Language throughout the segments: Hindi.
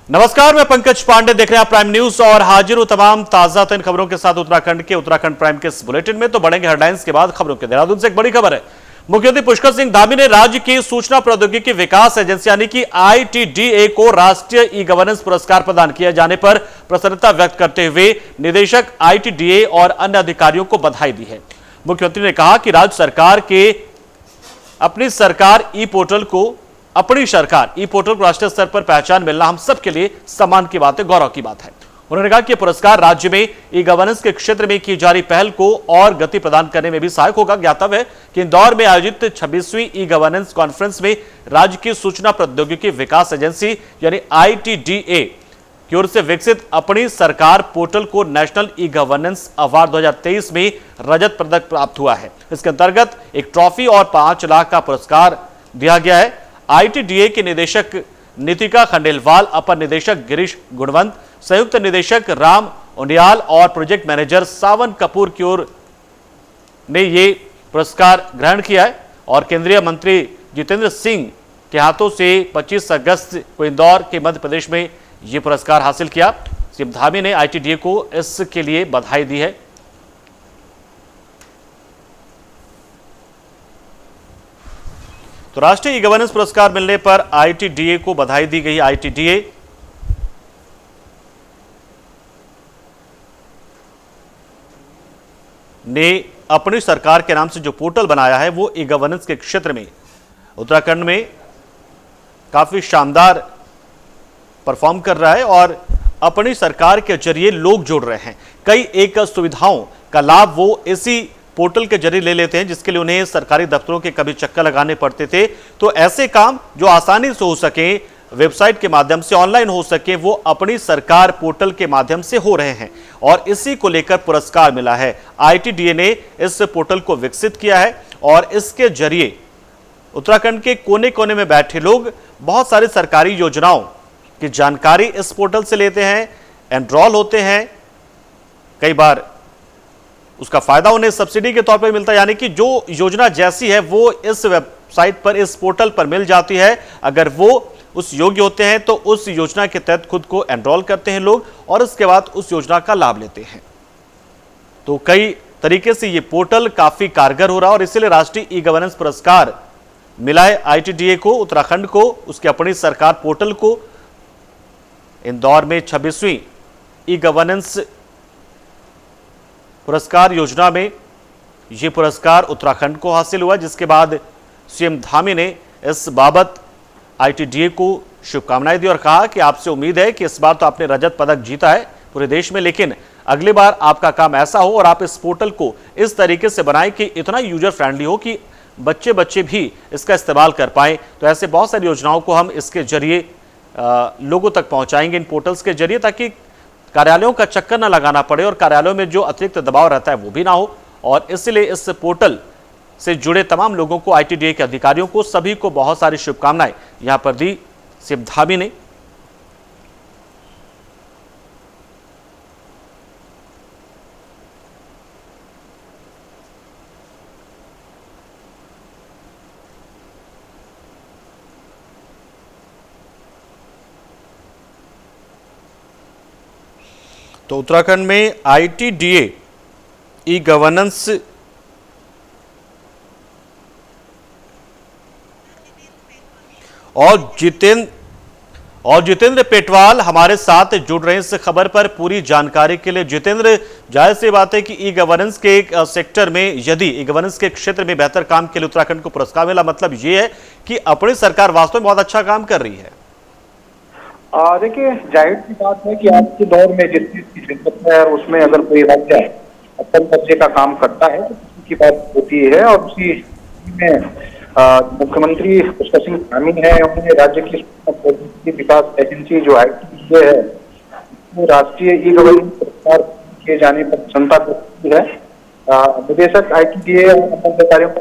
नमस्कार, मैं पंकज पांडे, देख रहे हैं प्राइम न्यूज और हाजिर हूं तमाम ताजा तरीन खबरों के साथ उत्तराखंड प्राइम के इस बुलेटिन में। तो बढ़ेंगे हेडलाइंस के बाद खबरों के। देहरादून से एक बड़ी खबर है। मुख्यमंत्री पुष्कर सिंह धामी ने राज्य की सूचना प्रौद्योगिकी विकास एजेंसी यानी कि ITDA को राष्ट्रीय ई गवर्नेंस पुरस्कार प्रदान किए जाने पर प्रसन्नता व्यक्त करते हुए निदेशक ITDA और अन्य अधिकारियों को बधाई दी है। मुख्यमंत्री ने कहा कि राज्य सरकार के अपनी सरकार ई पोर्टल को राष्ट्रीय स्तर पर पहचान मिलना हम सबके लिए सम्मान की बात है, गौरव की बात है। उन्होंने कहा कि पुरस्कार राज्य में ई गवर्नेंस के क्षेत्र में की जा रही पहल को और गति प्रदान करने में भी सहायक होगा। ज्ञातव्य है कि इंदौर में आयोजित 26वीं ई गवर्नेंस कॉन्फ्रेंस में राज्य की सूचना प्रौद्योगिकी विकास एजेंसी यानी ITDA की ओर से विकसित अपनी सरकार पोर्टल को नेशनल ई गवर्नेंस अवार्ड 2023 में रजत पदक प्राप्त हुआ है। इसके अंतर्गत एक ट्रॉफी और 5 लाख का पुरस्कार दिया गया है। ITDA के निदेशक नितिका खंडेलवाल, अपर निदेशक गिरीश गुणवंत, संयुक्त निदेशक राम उनियाल और प्रोजेक्ट मैनेजर सावन कपूर की ओर ने ये पुरस्कार ग्रहण किया है। और केंद्रीय मंत्री जितेंद्र सिंह के हाथों से 25 अगस्त को इंदौर के मध्य प्रदेश में ये पुरस्कार हासिल किया। सीएम धामी ने ITDA को इसके लिए बधाई दी है। तो राष्ट्रीय ई गवर्नेंस पुरस्कार मिलने पर ITDA को बधाई दी गई। ITDA ने अपनी सरकार के नाम से जो पोर्टल बनाया है वो ई गवर्नेंस के क्षेत्र में उत्तराखंड में काफी शानदार परफॉर्म कर रहा है और अपनी सरकार के जरिए लोग जोड़ रहे हैं। कई एक सुविधाओं का लाभ वो इसी पोर्टल के जरिए ले लेते हैं जिसके लिए उन्हें सरकारी दफ्तरों के कभी चक्कर लगाने पड़ते थे। तो ऐसे काम जो आसानी से हो सके, वेबसाइट के माध्यम से ऑनलाइन हो सके, वो अपनी सरकार पोर्टल के माध्यम से हो रहे हैं और इसी को लेकर पुरस्कार मिला है। ITDA ने इस पोर्टल को विकसित किया है और इसके जरिए उत्तराखंड के कोने कोने में बैठे लोग बहुत सारी सरकारी योजनाओं की जानकारी इस पोर्टल से लेते हैं, एनरोल होते हैं। कई बार उसका फायदा उन्हें सब्सिडी के तौर पर मिलता है, यानी कि जो योजना जैसी है वो इस वेबसाइट पर, इस पोर्टल पर मिल जाती है। अगर वो उस योग्य होते हैं तो उस योजना के तहत खुद को एनरोल करते हैं लोग और उसके बाद उस योजना का लाभ लेते हैं। तो कई तरीके से ये पोर्टल काफी कारगर हो रहा है और इसीलिए राष्ट्रीय ई गवर्नेंस पुरस्कार मिला है ITDA को, उत्तराखंड को, उसके अपनी सरकार पोर्टल को। इंदौर में 26वीं ई गवर्नेंस पुरस्कार योजना में यह पुरस्कार उत्तराखंड को हासिल हुआ, जिसके बाद सीएम धामी ने इस बाबत ITDA को शुभकामनाएं दी और कहा कि आपसे उम्मीद है कि इस बार तो आपने रजत पदक जीता है पूरे देश में, लेकिन अगली बार आपका काम ऐसा हो और आप इस पोर्टल को इस तरीके से बनाएं कि इतना यूजर फ्रेंडली हो कि बच्चे भी इसका इस्तेमाल कर पाएं। तो ऐसे बहुत सारी योजनाओं को हम इसके जरिए लोगों तक पहुंचाएंगे, इन पोर्टल्स के जरिए, ताकि कार्यालयों का चक्कर ना लगाना पड़े और कार्यालयों में जो अतिरिक्त दबाव रहता है वो भी ना हो। और इसलिए इस पोर्टल से जुड़े तमाम लोगों को, ITDA के अधिकारियों को, सभी को बहुत सारी शुभकामनाएं यहां पर दी सीएम धामी ने। तो उत्तराखंड में ITDA ई गवर्नेंस और जितेंद्र पेटवाल हमारे साथ जुड़ रहे हैं इस खबर पर पूरी जानकारी के लिए। जितेंद्र, जाहिर सी बात है कि ई गवर्नेंस के सेक्टर में, यदि ई गवर्नेंस के क्षेत्र में बेहतर काम के लिए उत्तराखंड को पुरस्कार मिला, मतलब ये है कि अपनी सरकार वास्तव में बहुत अच्छा काम कर रही है। देखिए, जाहिर सी बात है कि आज के दौर में जिस चीज की जरूरत है उसमें अगर कोई राज्य अपन दर्जे का काम करता है तो किसी की बात होती है। और उसी में मुख्यमंत्री पुष्कर सिंह धामी है, उन्होंने राज्य की विकास एजेंसी जो ITDA है वो राष्ट्रीय ई गवर्नेंस पुरस्कार किए जाने पर प्रसन्नता व्यक्त की है। निदेशक ITDA और अधिकारियों को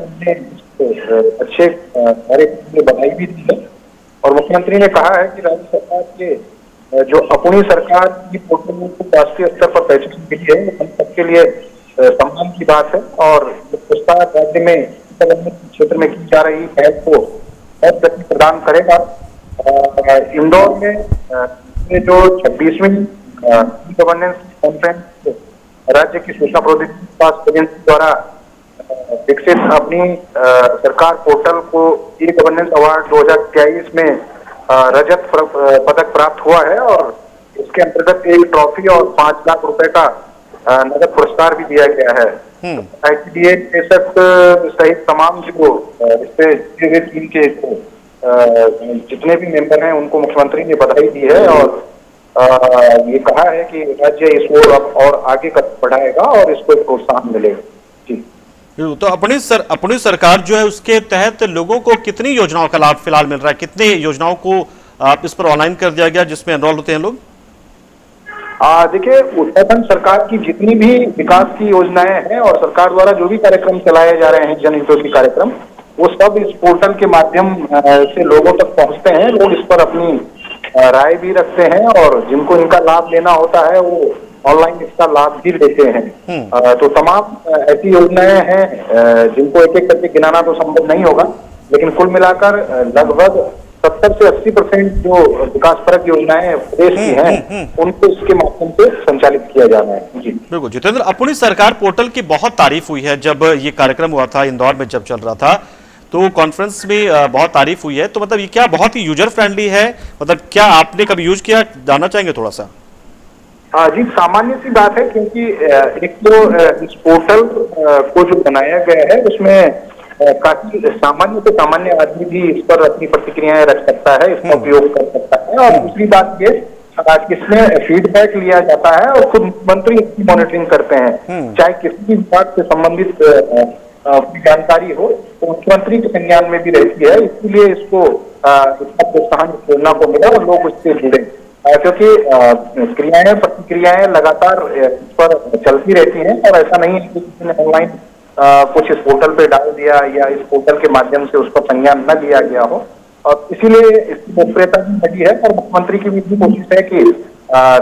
अच्छे कार्य के लिए बधाई भी दी है और मुख्यमंत्री ने कहा है कि राज्य सरकार के जो अपनी सरकार की पोर्टल को राष्ट्रीय स्तर पर पहचान मिली है वो हम सबके लिए सम्मान की बात है। और पुरस्कार राज्य में क्षेत्र में की जा रही पहल को और गति प्रदान करेगा। इंदौर में ये जो 26वीं गवर्नेंस कॉन्फ्रेंस राज्य की सूचना प्रौद्योगिकी विकास एजेंसी द्वारा विकसित अपनी सरकार पोर्टल को ई गवर्नेंस अवार्ड 2023 में रजत पदक प्राप्त हुआ है और इसके अंतर्गत एक ट्रॉफी और 5 लाख रुपए का नगद पुरस्कार भी दिया गया है। ITDA निदेशक सहित तमाम जो इससे जुड़े हुए टीम के जितने भी मेंबर हैं उनको मुख्यमंत्री ने बधाई दी है और ये कहा है कि राज्य इसको अब और आगे कदम बढ़ाएगा और इसको प्रोत्साहन मिलेगा। जी तो अपनी सरकार जो है उसके तहत लोगों को कितनी योजनाओं का लाभ फिलहाल मिल रहा है, कितनी योजनाओं को इस पर ऑनलाइन कर दिया गया जिसमें एनरोल होते हैं लोग? देखिए, उत्तराखंड सरकार की जितनी भी विकास की योजनाएं हैं और सरकार द्वारा जो भी कार्यक्रम चलाए जा रहे हैं जनहितोपयोगी कार्यक्रम, वो सब इस पोर्टल के माध्यम से लोगों तक पहुंचते हैं। लोग इस पर अपनी राय भी रखते हैं और जिनको इनका लाभ लेना होता है वो ऑनलाइन इसका लाभ भी लेते हैं। तो तमाम ऐसी योजनाएं हैं जिनको एक एक करके गिनाना तो संभव नहीं होगा, लेकिन कुल मिलाकर लगभग 70 से 80% जो विकासपरक योजनाएं प्रदेश की हैं उनको इसके माध्यम से संचालित किया जा रहा है। जी बिल्कुल जितेंद्र, अपनी सरकार पोर्टल की बहुत तारीफ हुई है। जब ये कार्यक्रम हुआ था इंदौर में, जब चल रहा था तो कॉन्फ्रेंस में बहुत तारीफ हुई है। तो मतलब ये क्या बहुत ही यूजर फ्रेंडली है? मतलब क्या आपने कभी यूज किया, जानना चाहेंगे थोड़ा सा? जी, सामान्य सी बात है क्योंकि एक तो इस पोर्टल को जो बनाया गया है उसमें काफी सामान्य से सामान्य आदमी भी इस पर अपनी प्रतिक्रियाएं रख सकता है, इसका उपयोग कर सकता है। और दूसरी बात ये इसमें फीडबैक लिया जाता है और खुद मुख्यमंत्री इसकी मॉनिटरिंग करते हैं। चाहे किसी भी विभाग से संबंधित जानकारी हो तो मुख्यमंत्री के संज्ञान में भी रहती है, इसीलिए इसको इसका प्रोत्साहन प्रेरणा को मिला और लोग उससे जुड़े, क्योंकि क्रियाएं प्रतिक्रियाएं लगातार इस पर चलती रहती हैं और ऐसा नहीं है कि किसी ने ऑनलाइन कुछ इस पोर्टल पे डाल दिया या इस पोर्टल के माध्यम से उसका संज्ञान न लिया गया हो। और इसीलिए इसकी लोकप्रियता भी बढ़ी है और मुख्यमंत्री की भी कोशिश है कि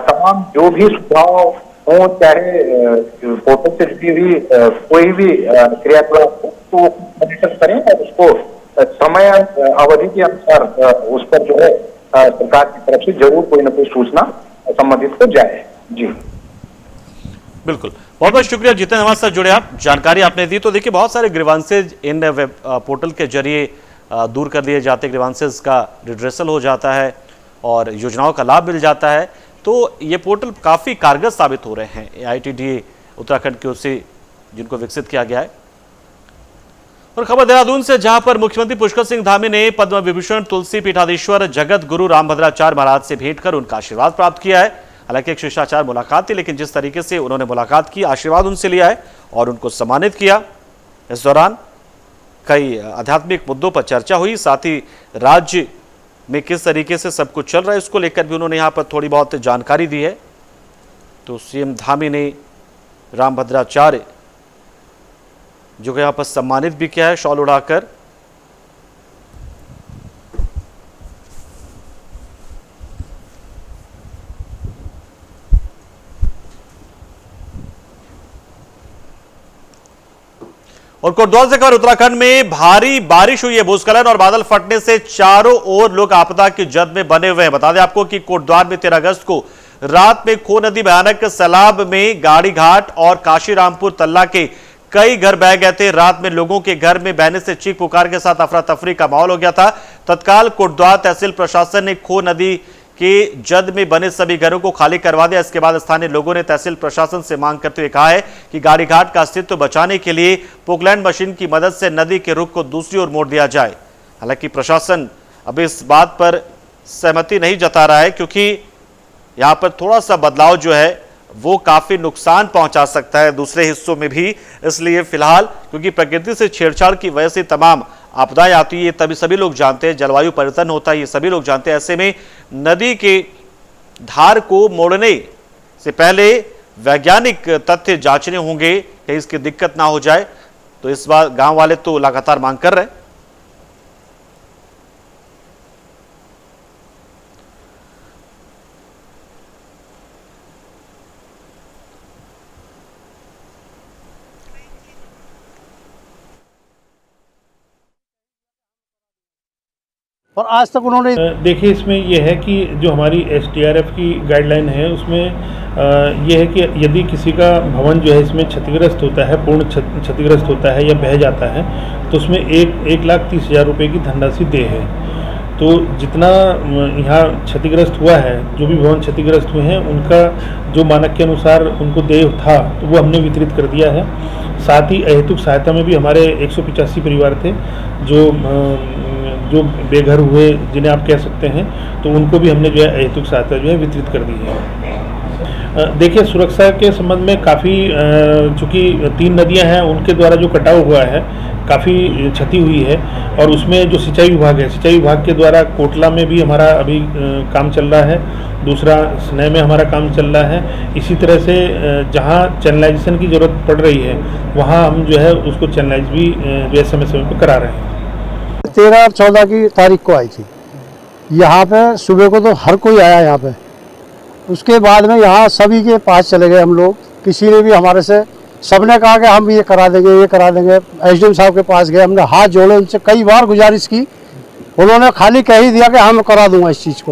तमाम जो भी सुझाव हो, चाहे पोर्टल से जुड़ी हुई कोई भी क्रियाकलाप हो तो मॉनिटर करें और उसको समय अवधि के अनुसार उस पर जो है सरकार की तरफ से जरूर कोई न कोई सूचना संबंधित हो जाए। जी बिल्कुल, बहुत बहुत शुक्रिया जितेंद्र, हमारे साथ जुड़े आप, जानकारी आपने दी। तो देखिए बहुत सारे ग्रीवांसेज इन वेब पोर्टल के जरिए दूर कर दिए जाते, ग्रीवांसेज का रिड्रेसल हो जाता है और योजनाओं का लाभ मिल जाता है। तो ये पोर्टल काफ़ी कारगर साबित हो रहे हैं ITDA उत्तराखंड की ओर से जिनको विकसित किया गया है। और खबर देहरादून से, जहां पर मुख्यमंत्री पुष्कर सिंह धामी ने पद्म विभूषण तुलसी पीठाधीश्वर जगत गुरु रामभद्राचार्य महाराज से भेंट कर उनका आशीर्वाद प्राप्त किया है। हालांकि एक शिष्टाचार मुलाकात थी, लेकिन जिस तरीके से उन्होंने मुलाकात की, आशीर्वाद उनसे लिया है और उनको सम्मानित किया। इस दौरान कई आध्यात्मिक मुद्दों पर चर्चा हुई, साथ ही राज्य में किस तरीके से सब कुछ चल रहा है उसको लेकर भी उन्होंने यहाँ पर थोड़ी बहुत जानकारी दी है। तो CM धामी ने रामभद्राचार्य जो कि यहाँ पर सम्मानित भी किया है शॉल उड़ाकर। और कोटद्वार से खबर, उत्तराखंड में भारी बारिश हुई है। भूस्खलन और बादल फटने से चारों ओर लोग आपदा की जद में बने हुए हैं। बता दें आपको कि कोटद्वार में 13 अगस्त को रात में खो नदी भयानक सैलाब में गाड़ी घाट और काशीरामपुर तल्ला के कई घर बह गए थे। रात में लोगों के घर में बहने से चीख पुकार के साथ अफरा तफरी का माहौल हो गया था। तत्काल कोटद्वार तहसील प्रशासन ने खो नदी के जद में बने सभी घरों को खाली करवा दिया। इसके बाद स्थानीय लोगों ने तहसील प्रशासन से मांग करते हुए कहा है कि गाड़ी घाट का अस्तित्व बचाने के लिए पोकलैंड मशीन की मदद से नदी के रुख को दूसरी ओर मोड़ दिया जाए। हालांकि प्रशासन अब इस बात पर सहमति नहीं जता रहा है, क्योंकि यहां पर थोड़ा सा बदलाव जो है वो काफी नुकसान पहुंचा सकता है दूसरे हिस्सों में भी। इसलिए फिलहाल, क्योंकि प्रकृति से छेड़छाड़ की वजह से तमाम आपदाएं आती है, तभी सभी लोग जानते हैं, जलवायु परिवर्तन होता है, ये सभी लोग जानते हैं। ऐसे में नदी के धार को मोड़ने से पहले वैज्ञानिक तथ्य जांचने होंगे, कहीं इसकी दिक्कत ना हो जाए। तो इस बार गांव वाले तो लगातार मांग कर रहे हैं। और आज तक उन्होंने देखिए, इसमें यह है कि जो हमारी एसडीआरएफ की गाइडलाइन है उसमें ये है कि यदि किसी का भवन जो है इसमें क्षतिग्रस्त होता है, पूर्ण क्षतिग्रस्त होता है या बह जाता है, तो उसमें 1,30,000 रुपये की धनराशि देय है। तो जितना यहाँ क्षतिग्रस्त हुआ है, जो भी भवन क्षतिग्रस्त हुए हैं, उनका जो मानक के अनुसार उनको देय था तो वो हमने वितरित कर दिया है। साथ ही अहेतुक सहायता में भी हमारे 185 परिवार थे जो बेघर हुए, जिन्हें आप कह सकते हैं, तो उनको भी हमने जो है अहेतुक सहायता जो है वितरित कर दी है। देखिए, सुरक्षा के संबंध में काफ़ी चूँकि 3 नदियां हैं, उनके द्वारा जो कटाव हुआ है काफ़ी क्षति हुई है। और उसमें जो सिंचाई विभाग है, सिंचाई विभाग के द्वारा कोटला में भी हमारा अभी काम चल रहा है, दूसरा स्नेह में हमारा काम चल रहा है। इसी तरह से जहाँ चैनलाइजेशन की ज़रूरत पड़ रही है वहाँ हम जो है उसको चैनलाइज भी जो है समय पर करा रहे हैं। 13 और 14 की तारीख को आई थी यहाँ पे। सुबह को तो हर कोई आया यहाँ पे। उसके बाद में यहाँ सभी के पास चले गए हम लोग। किसी ने भी हमारे से, सबने कहा कि हम ये करा देंगे, ये करा देंगे। एसडीएम साहब के पास गए, हमने हाथ जोड़े, उनसे कई बार गुजारिश की। उन्होंने खाली कह ही दिया कि हम करा दूंगा इस चीज़ को,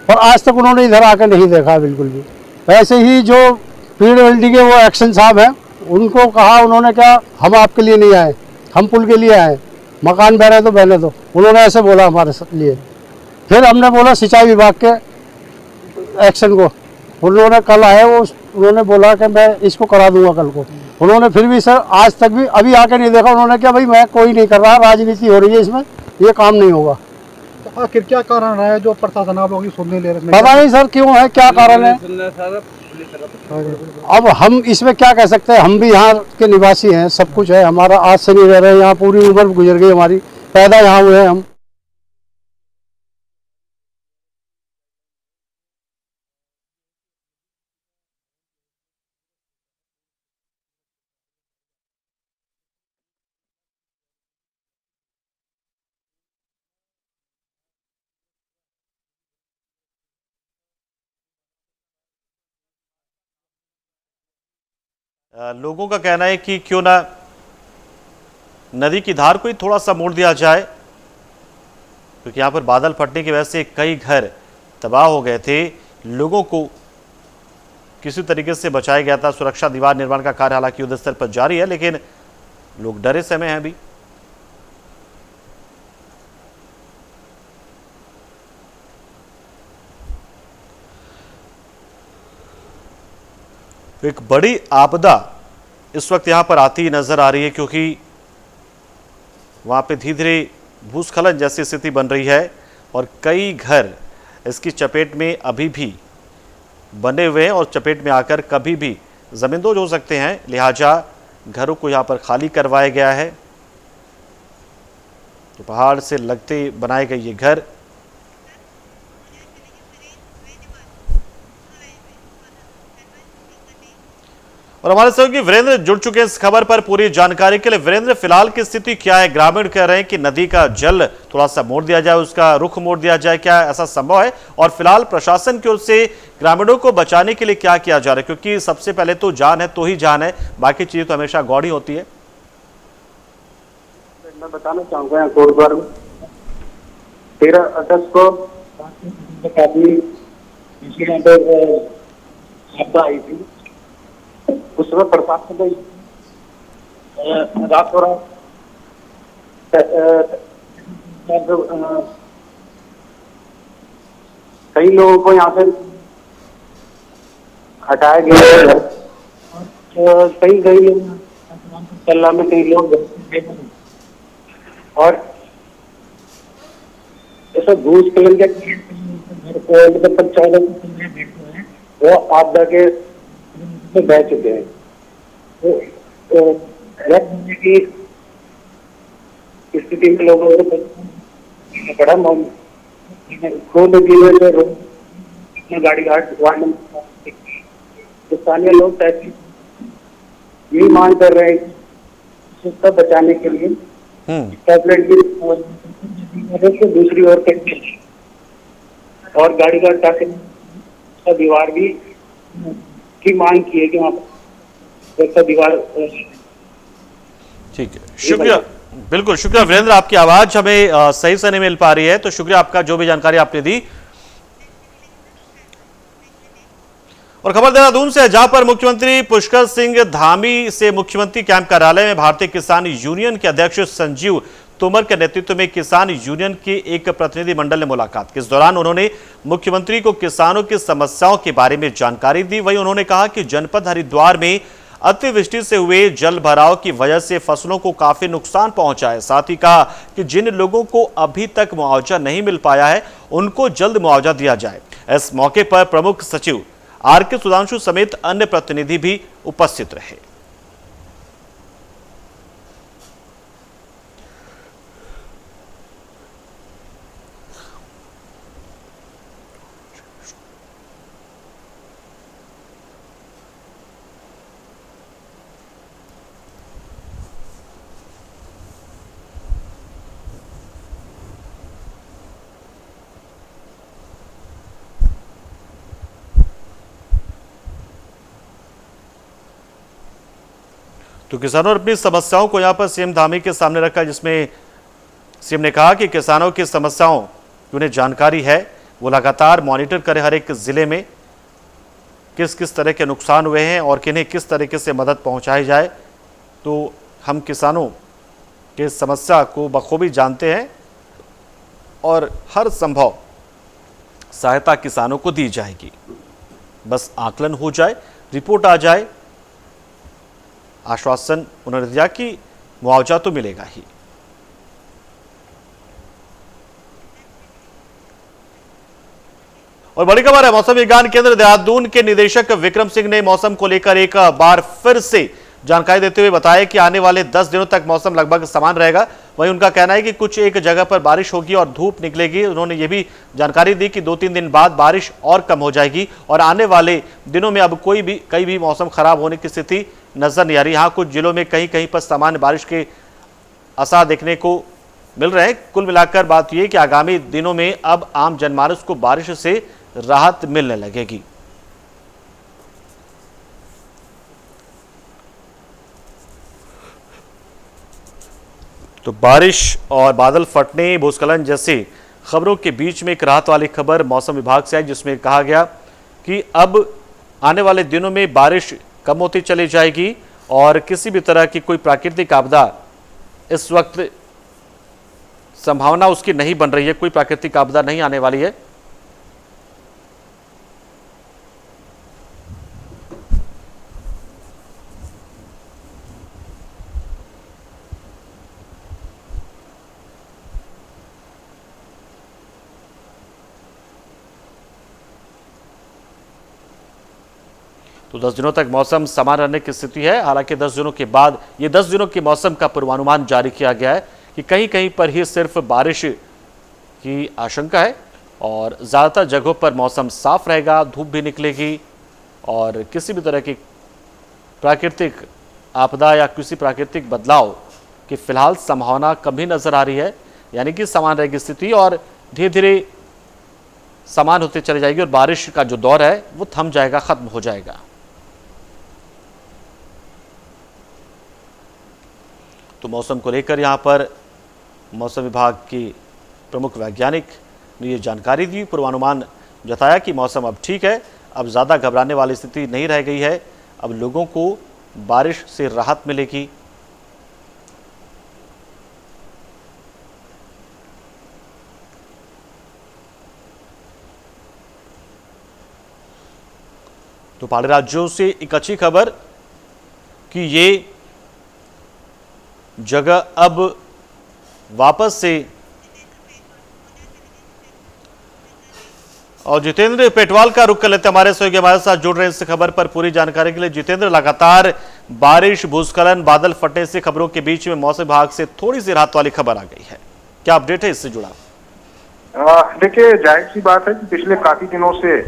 और आज तक उन्होंने इधर आकर नहीं देखा बिल्कुल भी। वैसे ही जो पीडब्ल्यूडी के वो एक्शन साहब हैं, उनको कहा उन्होंने, क्या हम आपके लिए नहीं आए, हम पुल के लिए आए, मकान बह रहे तो बहने दो, उन्होंने ऐसे बोला हमारे लिए। फिर हमने बोला सिंचाई विभाग के एक्शन को, उन्होंने कल आए, वो उन्होंने बोला कि मैं इसको करा दूंगा कल को। उन्होंने फिर भी सर आज तक भी अभी आके नहीं देखा। उन्होंने क्या, भाई मैं कोई नहीं कर रहा, राजनीति हो रही है इसमें, ये काम नहीं होगा। तो आखिर क्या कारण है जो प्रशासन आप लोगों की सुनने ले रहे? पता नहीं सर क्यों है, क्या कारण है। अब हम इसमें क्या कह सकते हैं, हम भी यहाँ के निवासी हैं, सब कुछ है हमारा। आज से नहीं रह रहे यहाँ, पूरी उम्र गुजर गई हमारी, पैदा यहाँ हुए हैं हम। लोगों का कहना है कि क्यों ना नदी की धार को ही थोड़ा सा मोड़ दिया जाए, क्योंकि यहाँ पर बादल फटने की वजह से कई घर तबाह हो गए थे। लोगों को किसी तरीके से बचाया गया था। सुरक्षा दीवार निर्माण का कार्य हालांकि युद्ध स्तर पर जारी है, लेकिन लोग डरे समय हैं अभी। एक बड़ी आपदा इस वक्त यहां पर आती नजर आ रही है, क्योंकि वहां पे धीरे धीरे भूस्खलन जैसी स्थिति बन रही है और कई घर इसकी चपेट में अभी भी बने हुए हैं और चपेट में आकर कभी भी जमींदोज हो सकते हैं। लिहाजा घरों को यहां पर खाली करवाया गया है। तो पहाड़ से लगते बनाए गए ये घर, और हमारे सहयोगी वीरेंद्र जुड़ चुके हैं इस खबर पर पूरी जानकारी के लिए। वीरेंद्र, फिलहाल की स्थिति क्या है? ग्रामीण कह रहे हैं कि नदी का जल थोड़ा सा मोड़ दिया जाए, उसका रुख मोड़ दिया जाए, क्या ऐसा संभव है? और फिलहाल प्रशासन की ओर से ग्रामीणों को बचाने के लिए क्या किया जा रहा है? क्योंकि सबसे पहले तो जान है तो ही जान है, बाकी चीजें तो हमेशा गौड़ ही होती है। मैं बताना चाहूंगा, यहाँ कोटद्वार में 13 अगस्त को काफी आपदा आई थी। उस समय प्रशासन ने रातों रात कई लोगों को यहाँ से हटाया गया। कई लोग चल्ला में, कई लोग और ऐसा भूस्खलन के मतलब 14 वो आपदा के बह चुके हैं। तो की स्थिति में लोगों को बड़ा खुद जो गाड़ी घाट स्थानीय लोग यही मांग कर रहे हैं कि सब बचाने के लिए की दूसरी ओर और गाड़ी घाट का दीवार भी की मांग की है कि वहाँ पर दीवार। ठीक है, शुक्रिया। बिल्कुल, शुक्रिया वीरेंद्र, आपकी आवाज हमें सही से नहीं मिल पा रही है, तो शुक्रिया आपका, जो भी जानकारी आपने दी। और खबर देहरादून से, जहां पर मुख्यमंत्री पुष्कर सिंह धामी से मुख्यमंत्री कैंप कार्यालय में भारतीय किसान यूनियन के अध्यक्ष संजीव तोमर के नेतृत्व में किसान यूनियन के एक प्रतिनिधि मंडल ने मुलाकात की। इस दौरान उन्होंने मुख्यमंत्री को किसानों की समस्याओं के बारे में जानकारी दी। वहीं उन्होंने कहा कि जनपद हरिद्वार में अतिवृष्टि से हुए जल भराव की वजह से फसलों को काफी नुकसान पहुंचा है। साथ ही कहा कि जिन लोगों को अभी तक मुआवजा नहीं मिल पाया है, उनको जल्द मुआवजा दिया जाए। इस मौके पर प्रमुख सचिव आर.के. सुधांशु समेत अन्य प्रतिनिधि भी उपस्थित रहे। तो किसानों ने अपनी समस्याओं को यहां पर सीएम धामी के सामने रखा, जिसमें सीएम ने कहा कि किसानों की समस्याओं की उन्हें जानकारी है, वो लगातार मॉनिटर करें हर एक जिले में किस किस तरह के नुकसान हुए हैं और किन्हें किस तरीके से मदद पहुंचाई जाए। तो हम किसानों के समस्या को बखूबी जानते हैं और हर संभव सहायता किसानों को दी जाएगी। बस आकलन हो जाए, रिपोर्ट आ जाए। आश्वासन उन्होंने दिया कि मुआवजा तो मिलेगा ही। और बड़ी खबर है, मौसम विज्ञान केंद्र देहरादून के निदेशक विक्रम सिंह ने मौसम को लेकर एक बार फिर से जानकारी देते हुए बताया कि आने वाले 10 दिनों तक मौसम लगभग समान रहेगा। वहीं उनका कहना है कि कुछ एक जगह पर बारिश होगी और धूप निकलेगी। उन्होंने ये भी जानकारी दी कि 2-3 दिन बाद बारिश और कम हो जाएगी और आने वाले दिनों में अब कहीं भी मौसम खराब होने की स्थिति नजर नहीं आ रही। यहाँ कुछ जिलों में कहीं कहीं पर सामान्य बारिश के आसार देखने को मिल रहे हैं। कुल मिलाकर बात यह कि आगामी दिनों में अब आम जनमानस को बारिश से राहत मिलने लगेगी। तो बारिश और बादल फटने, भूस्खलन जैसे खबरों के बीच में एक राहत वाली खबर मौसम विभाग से आई, जिसमें कहा गया कि अब आने वाले दिनों में बारिश कम होती चली जाएगी और किसी भी तरह की कोई प्राकृतिक आपदा इस वक्त संभावना उसकी नहीं बन रही है। कोई प्राकृतिक आपदा नहीं आने वाली है। तो 10 दिनों तक मौसम समान रहने की स्थिति है। हालांकि 10 दिनों के बाद ये 10 दिनों के मौसम का पूर्वानुमान जारी किया गया है कि कहीं कहीं पर ही सिर्फ बारिश की आशंका है और ज़्यादातर जगहों पर मौसम साफ रहेगा, धूप भी निकलेगी और किसी भी तरह की प्राकृतिक आपदा या किसी प्राकृतिक बदलाव की फिलहाल संभावना कम ही नजर आ रही है। यानी कि समान रहेगी स्थिति और धीरे धीरे समान होते चली जाएगी और बारिश का जो दौर है वो थम जाएगा, खत्म हो जाएगा। तो मौसम को लेकर यहाँ पर मौसम विभाग के प्रमुख वैज्ञानिक ने ये जानकारी दी, पूर्वानुमान जताया कि मौसम अब ठीक है, अब ज़्यादा घबराने वाली स्थिति नहीं रह गई है, अब लोगों को बारिश से राहत मिलेगी। तो पहाड़ी राज्यों से एक अच्छी खबर कि ये जगह अब वापस से, और जितेंद्र पेटवाल का रुख कर लेते हमारे सहयोगी हमारे साथ जुड़ रहे हैं इस खबर पर पूरी जानकारी के लिए। जितेंद्र, लगातार बारिश, भूस्खलन, बादल फटने से खबरों के बीच में मौसम विभाग से थोड़ी सी राहत वाली खबर आ गई है, क्या अपडेट है इससे जुड़ा? देखिए, जाहिर सी बात है कि पिछले काफी दिनों से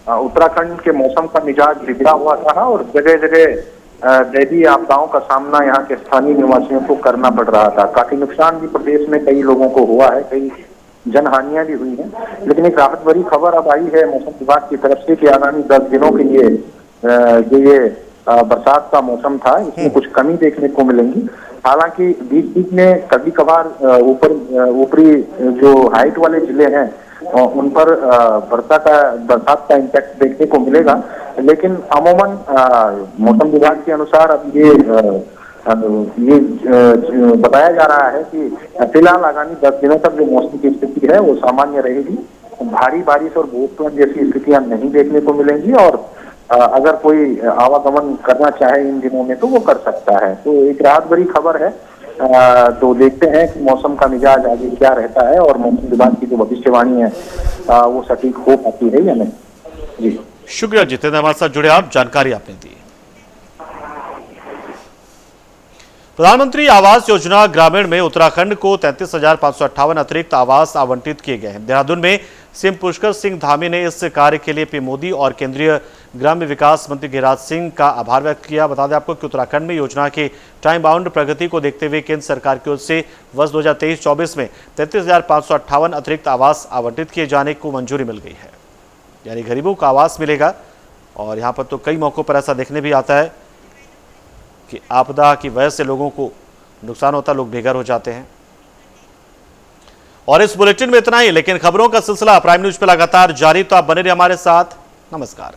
उत्तराखंड के मौसम का मिजाज बिगड़ा हुआ था और जगह जगह दैवीय आपदाओं का सामना यहाँ के स्थानीय निवासियों को करना पड़ रहा था। काफी नुकसान भी प्रदेश में कई लोगों को हुआ है, कई जनहानियां भी हुई हैं। लेकिन एक राहत भरी खबर अब आई है मौसम विभाग की तरफ से कि आगामी 10 दिनों के लिए जो ये बरसात का मौसम था, इसमें कुछ कमी देखने को मिलेंगी। हालांकि बीच बीच में कभी कभार ऊपरी जो हाइट वाले जिले हैं उन पर बरसात का इम्पैक्ट देखने को मिलेगा, लेकिन अमूमन मौसम विभाग के अनुसार अब ये बताया जा रहा है कि फिलहाल आगामी 10 दिनों तक जो मौसम की स्थिति है वो सामान्य रहेगी। भारी बारिश और भूस्खलन जैसी स्थितियां नहीं देखने को मिलेंगी और अगर कोई आवागमन करना चाहे इन दिनों में तो वो कर सकता है। तो एक राहत भरी खबर है। तो देखते हैं कि मौसम का मिजाज आगे क्या रहता है और मौसम विभाग की जो भविष्यवाणी है वो सटीक हो पाती है या नहीं। जी शुक्रिया जितेंद्र, हमारे साथ जुड़े आप, जानकारी आपने दी। प्रधानमंत्री आवास योजना ग्रामीण में उत्तराखंड को 33,558 अतिरिक्त आवास आवंटित किए गए हैं। देहरादून में सीएम पुष्कर सिंह धामी ने इस कार्य के लिए पीएम मोदी और केंद्रीय ग्राम्य विकास मंत्री गिरिराज सिंह का आभार व्यक्त किया। बता दें आपको कि उत्तराखंड में योजना के टाइम बाउंड प्रगति को देखते हुए केंद्र सरकार की ओर से वर्ष 2023-24 में 33,558 अतिरिक्त आवास आवंटित किए जाने को मंजूरी मिल गई है। यानी गरीबों को आवास मिलेगा। और यहाँ पर तो कई मौकों पर ऐसा देखने भी आता है कि आपदा की वजह से लोगों को नुकसान होता, लोग बेघर हो जाते हैं। और इस बुलेटिन में इतना ही, लेकिन खबरों का सिलसिला प्राइम न्यूज पे लगातार जारी, तो आप बने रहिए हमारे साथ। नमस्कार।